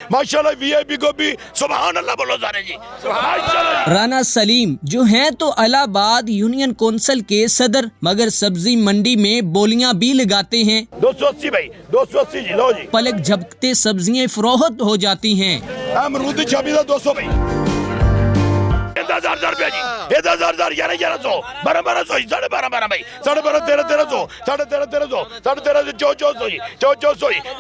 माशाल्लाह वीआईपी को भी सुभान अल्लाह बोलो सारे जी माशाल्लाह। राना सलीम जो हैं तो इलाहाबाद यूनियन कौंसिल के सदर, मगर सब्जी मंडी में बोलियां भी लगाते हैं। 280 भाई 280 जी लो जी। पलक झपकते सब्जियां फरोख्त हो जाती हैं। अमरूद छाबी का 200 भाई 10,000 रुपया जी। 10,000 1100 1200 12,500 भाई 12,500 1300 1300 1300 1400 जी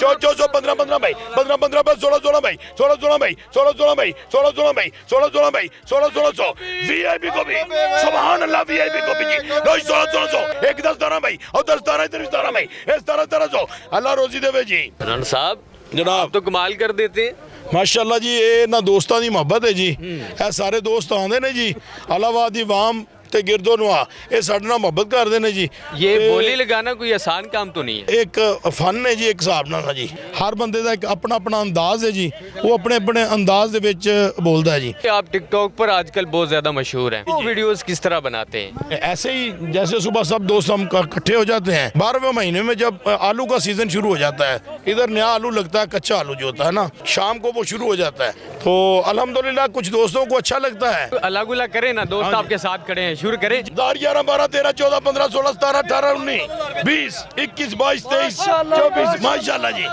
1400 15 भाई 15 भाई 16 भाई 16 भाई 16 भाई 16 भाई 16 भाई 16 वीआईपी को भी सुभान अल्लाह वीआईपी को भी जी 1600 एक 10 12 भाई और 10 12 इधर 12 भाई इस 1300 अल्लाह रोजी देवे जी। राना साहब जनाब तो कमाल कर देते हैं। ਮਾਸ਼ਾਅੱਲਾ ਜੀ ਇਹ ਨਾ ਦੋਸਤਾਂ ਦੀ ਮੁਹੱਬਤ ਹੈ ਜੀ। ਇਹ ਸਾਰੇ ਦੋਸਤ ਆਉਂਦੇ ਨੇ ਜੀ ਇਲਾਹਾਬਾਦ ਦੀ ਆਵਾਮ ਤੇ ਗਿਰਦੋ ਨਵਾ ਇਹ ਸਾਡੇ ਨਾਲ ਮੁਹੱਬਤ ਕਰਦੇ ਨੇ ਜੀ। ये बोली लगाना कोई आसान काम तो नहीं है। ਇੱਕ ਫਨ ਹੈ ਜੀ ਇੱਕ ਹਿਸਾਬ ਨਾਲ ਜੀ। ਹਰ ਬੰਦੇ ਦਾ ਇੱਕ ਆਪਣਾ ਆਪਣਾ ਅੰਦਾਜ਼ ਹੈ ਜੀ। ਉਹ ਆਪਣੇ ਆਪਣੇ ਅੰਦਾਜ਼ ਦੇ ਵਿੱਚ ਬੋਲਦਾ ਹੈ जी। आप टिकटॉक पर आजकल बहुत ज्यादा मशहूर हैं। वो वीडियोस किस तरह बनाते हैं? ऐसे ही जैसे सुबह सब दोस्त हम इकट्ठे हो जाते हैं 12वें महीने में जब आलू का सीजन शुरू हो जाता है, इधर नया आलू लगता है, कच्चा आलू जो होता है ना, शाम को वो शुरू हो जाता है। तो अल्हम्दुलिल्लाह कुछ दोस्तों को अच्छा लगता है। अलग अलग करें ना दोस्त, आपके साथ खड़े हैं, शुरू करें। 11 12 13 14 15 16 17 18 19 20 21 22 23 24 माशाल्लाह जी।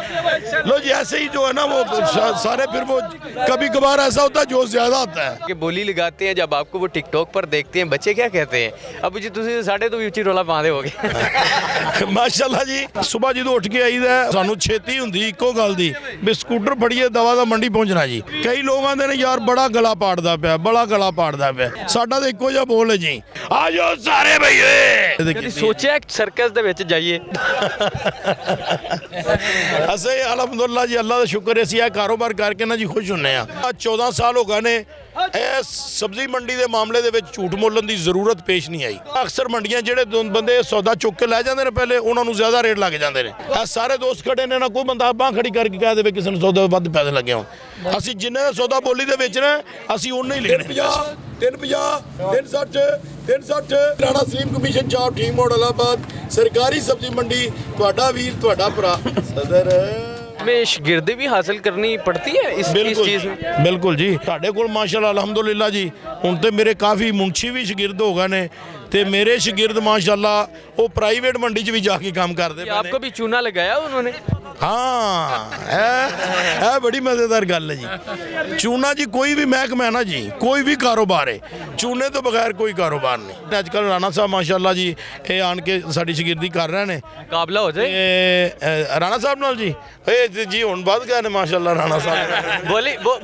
लो जी ऐसे ही जो है ना वो सारे फिर वो कभी कभार ऐसा होता है जो ज्यादा आता है कि बोली लगाते हैं जब आपको वो टिकटॉक पर देखते हैं बच्चे क्या कहते हैं? अब जी तुम साढ़े तो भी उची रोला पाते होगे। ਮਾਸ਼ਾਅੱਲਾ ਜੀ। ਸਵੇਰ ਜਦੋਂ ਉੱਠ ਕੇ ਆਈਦਾ ਸਾਨੂੰ ਛੇਤੀ ਹੁੰਦੀ ਇੱਕੋ ਗੱਲ ਦੀ ਵੀ ਸਕੂਟਰ ਫੜੀਏ ਦਵਾ ਦਾ ਮੰਡੀ ਪਹੁੰਚਣਾ ਜੀ। ਕਈ ਲੋਕ ਆਂਦੇ ਨੇ ਯਾਰ ਬੜਾ ਗਲਾ ਪਾੜਦਾ ਪਿਆ, ਬੜਾ ਗਲਾ ਪਾੜਦਾ ਪਿਆ। ਸਾਡਾ ਤਾਂ ਇੱਕੋ ਜਿਹਾ ਬੋਲ ਹੈ ਜੀ। ਆਜੋ ਸਾਰੇ ਭਈਏ। कभी सोचा है सर्कस ਦੇ ਵਿੱਚ ਜਾਈਏ? ਅਸੀਂ ਅਲਹਮਦੁਲਿਲਾ ਜੀ ਅੱਲਾ ਦਾ ਸ਼ੁਕਰ ਹੈ ਅਸੀਂ ਇਹ ਕਾਰੋਬਾਰ ਕਰਕੇ ਨਾ ਜੀ ਖੁਸ਼ ਹੁੰਨੇ ਆ। 14 ਸਾਲ ਹੋ ਗਏ ਨੇ ਇਸ ਸਬਜ਼ੀ ਮੰਡੀ ਦੇ ਮਾਮਲੇ ਦੇ ਵਿੱਚ ਝੂਠ ਬੋਲਣ ਦੀ ਜ਼ਰੂਰਤ ਪੇਸ਼ ਨਹੀਂ ਆਈ। ਅਕਸਰ ਮੰਡੀਆਂ ਜਿਹੜੇ ਬੰਦੇ ਸੌਦਾ ਚੁੱਕ ਕੇ ਲੈ ਜਾਂਦੇ ਨੇ ਪਹਿਲੇ ਉਹਨਾਂ ਨੂੰ ਜ਼ਿਆਦਾ ਰੇਟ ਲੱਗ ਜਾਂਦੇ ਨੇ। ਇਹ ਸਾਰੇ ਦੋਸਤ ਖੜੇ ਨੇ ਨਾ ਕੋਈ ਬੰਦਾ ਬਾਂਹ ਖੜੀ ਕਰਕੇ ਕਹਿ ਦੇਵੇ ਕਿਸੇ ਨੂੰ ਸੌਦਾ ਵੱਧ ਪੈਸੇ ਲੱਗੇ ਹੋਣ। ਅਸੀਂ ਜਿੰਨੇ ਦਾ ਸੌਦਾ ਬੋਲੀ ਦੇ ਵਿੱਚ ਨਾ ਅਸੀਂ ਉਹਨੇ ਹੀ ਲੈਣੇ। 350 360 360 ਰਾਣਾ ਸਲੀਮ ਕਮਿਸ਼ਨ ਚਾਪ ਟੀਮ ਮੋੜ ਇਲਾਹਾਬਾਦ ਸਰਕਾਰੀ ਸਬਜ਼ੀ ਮੰਡੀ ਤੁਹਾਡਾ ਵੀਰ ਤੁਹਾਡਾ ਭਰਾ ਸਦਰ। में शिगिर्दी भी हासिल करनी पड़ती है इस चीज़ में? बिल्कुल जी। ਤੁਹਾਡੇ ਕੋਲ ਮਾਸ਼ਾਅੱਲਾ ਅਲਹਮਦੁਲਿਲਾ ਜੀ ਹੁਣ ਤੇ ਮੇਰੇ ਕਾਫੀ ਮੁਨਸ਼ੀ ਵੀ ਸ਼ਾਗਿਰਦ ਹੋ ਗਏ ਨੇ ਤੇ ਮੇਰੇ ਸ਼ਾਗਿਰਦ ਮਾਸ਼ਾਅੱਲਾ ਉਹ ਪ੍ਰਾਈਵੇਟ ਮੰਡੀ 'ਚ ਵੀ ਜਾ ਕੇ ਕੰਮ ਕਰਦੇ ਪਏ ਨੇ। आपको भी चूना लगाया उन्होंने? हाँ ਇਹ ਬੜੀ ਮਜ਼ੇਦਾਰ ਗੱਲ ਹੈ ਜੀ। ਚੂਨਾ ਜੀ ਕੋਈ ਵੀ ਮਹਿਕਮਾ ਹੈ ਨਾ ਜੀ, ਕੋਈ ਵੀ ਕਾਰੋਬਾਰ ਹੈ, ਚੂਨੇ ਤੋਂ ਬਗੈਰ ਕੋਈ ਕਾਰੋਬਾਰ ਨਹੀਂ। ਅੱਜ ਕੱਲ੍ਹ ਰਾਣਾ ਸਾਹਿਬ ਮਾਸ਼ਾਅੱਲਾ ਜੀ ਇਹ ਆਣ ਕੇ ਸਾਡੀ ਸ਼ਾਗਿਰਦੀ ਕਰ ਰਹੇ ਨੇ। मुकाबला हो जाए ਇਹ ਰਾਣਾ ਸਾਹਿਬ ਨਾਲ ਜੀ ਇਹ ਜੀ ਹੁਣ ਵੱਧ ਗਏ ਨੇ ਮਾਸ਼ਾਅੱਲਾ ਰਾਣਾ ਸਾਹਿਬ।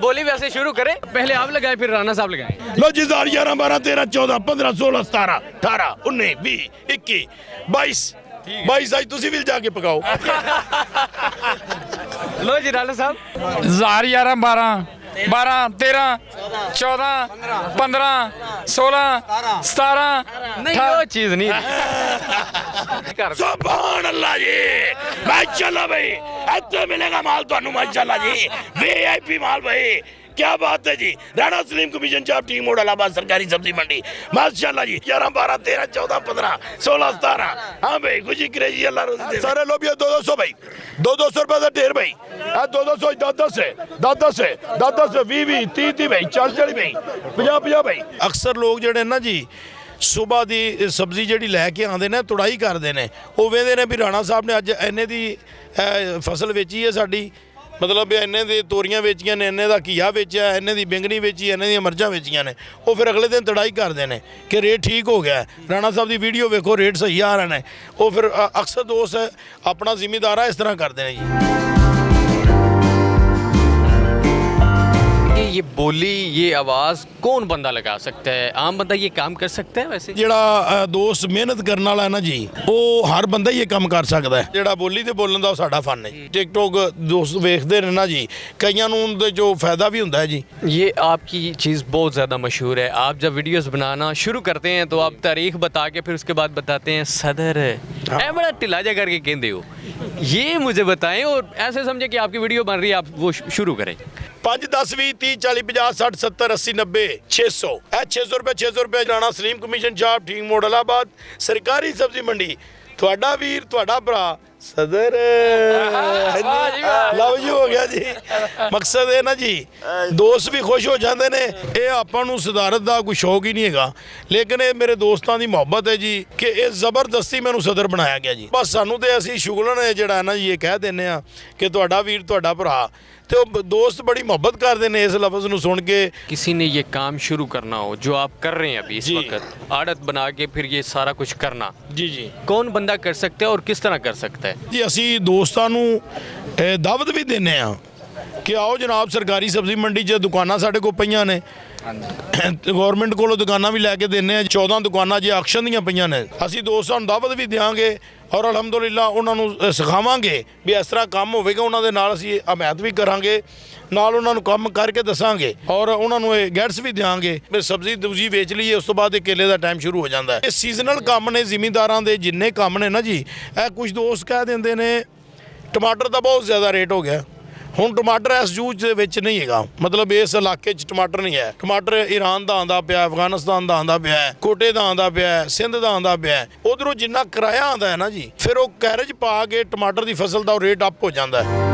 बोली वैसे शुरू करें, पहले आप लगाए फिर राना साहब लगाए। लो जी 11 12 13 14 15 16 17 18 19 20 21 22 22 आज ਤੁਸੀਂ ਵੀ ਜਾ ਕੇ ਪਕਾਓ। लो जी राना साहब 11 12 12 13 14 15 16 17 नहीं वो चीज नहीं कर ਸੁਭਾਨ ਅੱਲਾ ਜੀ ਮਾਸ਼ਾਅੱਲਾ ਭਾਈ ਇੱਥੇ ਮਿਲੇਗਾ ਮਾਲ ਤੁਹਾਨੂੰ ਮਾਸ਼ਾਅੱਲਾ ਜੀ ਵੀਆਈਪੀ ਮਾਲ ਭਾਈ। क्या बात है जी। राणा सलीम कमीशन चाप टीम मोड़ इलाहाबाद सरकारी सब्जी मंडी माशाल्लाह जी। 11 12 13 14 15 16 17 हाँ भाई खुशी क्रेजी अल्लाह रोजी दे। सारे लोबिया 200 भाई 200 रुपए का ढेर भाई 200 10 है 10 है 20 20 30 भाई 40 भाई 50 भाई। ਅਕਸਰ ਲੋਕ ਜਿਹੜੇ ਨਾ ਜੀ ਸੁਬਾ ਦੀ ਸਬਜ਼ੀ ਜਿਹੜੀ ਲੈ ਕੇ ਆਉਂਦੇ ਨੇ ਤੁੜਾਈ ਕਰਦੇ ਨੇ ਉਹ ਵੇਂਦੇ ਨੇ ਵੀ ਰਾਣਾ ਸਾਹਿਬ ਨੇ ਅੱਜ ਇੰਨੇ ਦੀ ਫਸਲ ਵੇਚੀ ਹੈ ਸਾਡੀ, ਮਤਲਬ ਇੰਨੇ ਦੀ ਤੋਰੀਆਂ ਵੇਚੀਆਂ ਨੇ, ਇੰਨੇ ਦਾ ਘੀਆ ਵੇਚਿਆ, ਇੰਨੇ ਦੀ ਬੈਂਗਣੀ ਵੇਚੀ, ਇੰਨੇ ਦੀਆਂ ਮਿਰਚਾਂ ਵੇਚੀਆਂ ਨੇ। ਉਹ ਫਿਰ ਅਗਲੇ ਦਿਨ ਤੜਾਈ ਕਰਦੇ ਨੇ ਕਿ ਰੇਟ ਠੀਕ ਹੋ ਗਿਆ, ਰਾਣਾ ਸਾਹਿਬ ਦੀ ਵੀਡੀਓ ਵੇਖੋ ਰੇਟ ਸਹੀ ਆ ਰਹੇ ਨੇ। ਉਹ ਫਿਰ ਅਕਸਰ ਦੋਸਤ ਆਪਣਾ ਜ਼ਿਮੀਦਾਰਾ ਇਸ ਤਰ੍ਹਾਂ ਕਰਦੇ ਨੇ ਜੀ। ये बोली ये आवाज कौन बंदा लगा सकता है? आम बंदा ये काम कर सकता है वैसे? ਜਿਹੜਾ ਦੋਸਤ ਮਿਹਨਤ ਕਰਨ ਵਾਲਾ ਹੈ ਨਾ ਜੀ ਉਹ ਹਰ ਬੰਦਾ ਹੀ ਇਹ ਕੰਮ ਕਰ ਸਕਦਾ ਹੈ। ਜਿਹੜਾ ਬੋਲੀ ਤੇ ਬੋਲਣ ਦਾ ਉਹ ਸਾਡਾ ਫਨ ਹੈ। ਟਿਕਟੋਕ ਦੋਸਤ ਵੇਖਦੇ ਨੇ ਨਾ ਜੀ, ਕਈਆਂ ਨੂੰ ਉਹਦੇ ਜੋ ਫਾਇਦਾ ਵੀ ਹੁੰਦਾ ਹੈ ਜੀ। ये आपकी चीज़ बहुत ज़्यादा मशहूर है। आप जब वीडियोस बनाना शुरू करते हैं तो आप तारीख बता के फिर उसके बाद बताते हैं सदर है बड़ा टिलाजा करके कहते हो। ये मुझे बताएं और ऐसे समझे कि आपकी वीडियो बन रही है, आप वो शुरू करें। 5 10 20 30 40 50 60 70 80 90 600 ਇਹ 600 ਰੁਪਏ ਰਾਣਾ ਸਲੀਮ ਕਮਿਸ਼ਨ ਚਾਪ ਠੀਕ ਮੋੜ ਇਲਾਹਾਬਾਦ ਸਰਕਾਰੀ ਸਬਜ਼ੀ ਮੰਡੀ ਤੁਹਾਡਾ ਵੀਰ ਤੁਹਾਡਾ ਭਰਾ ਸਦਰ ਲਵ ਯੂ ਹੋ ਗਿਆ ਜੀ। ਮਕਸਦ ਇਹ ਨਾ ਜੀ ਦੋਸਤ ਵੀ ਖੁਸ਼ ਹੋ ਜਾਂਦੇ ਨੇ। ਇਹ ਆਪਾਂ ਨੂੰ ਸਦਾਰਤ ਦਾ ਕੋਈ ਸ਼ੌਕ ਹੀ ਨਹੀਂ ਹੈਗਾ, ਲੇਕਿਨ ਇਹ ਮੇਰੇ ਦੋਸਤਾਂ ਦੀ ਮੁਹੱਬਤ ਹੈ ਜੀ ਕਿ ਇਹ ਜ਼ਬਰਦਸਤੀ ਮੈਨੂੰ ਸਦਰ ਬਣਾਇਆ ਗਿਆ ਜੀ। ਬਸ ਸਾਨੂੰ ਤੇ ਅਸੀਂ ਸ਼ੁਗਲਨ ਜਿਹੜਾ ਹੈ ਨਾ ਜੀ ਇਹ ਕਹਿ ਦਿੰਦੇ ਆ ਕਿ ਤੁਹਾਡਾ ਵੀਰ ਤੁਹਾਡਾ ਭਰਾ, ਤੇ ਉਹ ਦੋਸਤ ਬੜੀ ਮੁਹੱਬਤ ਕਰਦੇ ਨੇ ਇਸ ਲਫ਼ਜ਼ ਨੂੰ ਸੁਣ ਕੇ। किसी ने ये काम शुरू करना हो जो आप कर रहे हैं अभी इस जी। वक्त आड़त बना के फिर ये सारा कुछ करना, ਜੀ ਜੀ कौन बंदा कर सकता है और किस तरह कर सकता है? ਜੀ ਅਸੀਂ ਦੋਸਤਾਂ ਨੂੰ ਦਾਵਤ ਵੀ ਦਿੰਦੇ ਆ ਕਿ ਆਓ ਜਨਾਬ ਸਰਕਾਰੀ ਸਬਜ਼ੀ ਮੰਡੀ 'ਚ ਦੁਕਾਨਾਂ ਸਾਡੇ ਕੋਲ ਪਈਆਂ ਨੇ, ਗਵਰਨਮੈਂਟ ਕੋਲੋਂ ਦੁਕਾਨਾਂ ਵੀ ਲੈ ਕੇ ਦਿੰਦੇ ਆ। 14 ਦੁਕਾਨਾਂ ਜੇ ਆਕਸ਼ਨ ਦੀਆਂ ਪਈਆਂ ਨੇ। ਅਸੀਂ ਦੋਸਤਾਂ ਨੂੰ ਦਾਵਤ ਵੀ ਦਿਆਂਗੇ ਔਰ ਅਲਹਮਦੁਲਿਲਾ ਉਹਨਾਂ ਨੂੰ ਸਿਖਾਵਾਂਗੇ ਵੀ ਇਸ ਤਰ੍ਹਾਂ ਕੰਮ ਹੋਵੇਗਾ। ਉਹਨਾਂ ਦੇ ਨਾਲ ਅਸੀਂ ਹਮਾਇਤ ਵੀ ਕਰਾਂਗੇ, ਨਾਲ ਉਹਨਾਂ ਨੂੰ ਕੰਮ ਕਰਕੇ ਦੱਸਾਂਗੇ ਔਰ ਉਹਨਾਂ ਨੂੰ ਇਹ ਗਾਈਡਸ ਵੀ ਦਿਆਂਗੇ ਵੀ ਸਬਜ਼ੀ ਦੂਜੀ ਵੇਚ ਲਈਏ, ਉਸ ਤੋਂ ਬਾਅਦ ਇਹ ਕੇਲੇ ਦਾ ਟਾਈਮ ਸ਼ੁਰੂ ਹੋ ਜਾਂਦਾ ਹੈ। ਇਹ ਸੀਜ਼ਨਲ ਕੰਮ ਨੇ, ਜ਼ਿਮੀਂਦਾਰਾਂ ਦੇ ਜਿੰਨੇ ਕੰਮ ਨੇ ਨਾ ਜੀ। ਇਹ ਕੁਝ ਦੋਸਤ ਕਹਿ ਦਿੰਦੇ ਨੇ ਟਮਾਟਰ ਦਾ ਬਹੁਤ ਜ਼ਿਆਦਾ ਰੇਟ ਹੋ ਗਿਆ। ਹੁਣ ਟਮਾਟਰ ਇਸ ਜੂਝ ਦੇ ਵਿੱਚ ਨਹੀਂ ਹੈਗਾ, ਮਤਲਬ ਇਸ ਇਲਾਕੇ 'ਚ ਟਮਾਟਰ ਨਹੀਂ ਹੈ। ਟਮਾਟਰ ਈਰਾਨ ਦਾ ਆਉਂਦਾ ਪਿਆ, ਅਫਗਾਨਿਸਤਾਨ ਦਾ ਆਉਂਦਾ ਪਿਆ, ਕੋਟੇ ਦਾ ਆਉਂਦਾ ਪਿਆ, ਸਿੰਧ ਦਾ ਆਉਂਦਾ ਪਿਆ। ਉਧਰੋਂ ਜਿੰਨਾ ਕਿਰਾਇਆ ਆਉਂਦਾ ਹੈ ਨਾ ਜੀ, ਫਿਰ ਉਹ ਕੈਰੇਜ ਪਾ ਕੇ ਟਮਾਟਰ ਦੀ ਫਸਲ ਦਾ ਰੇਟ ਅਪ ਹੋ ਜਾਂਦਾ ਹੈ।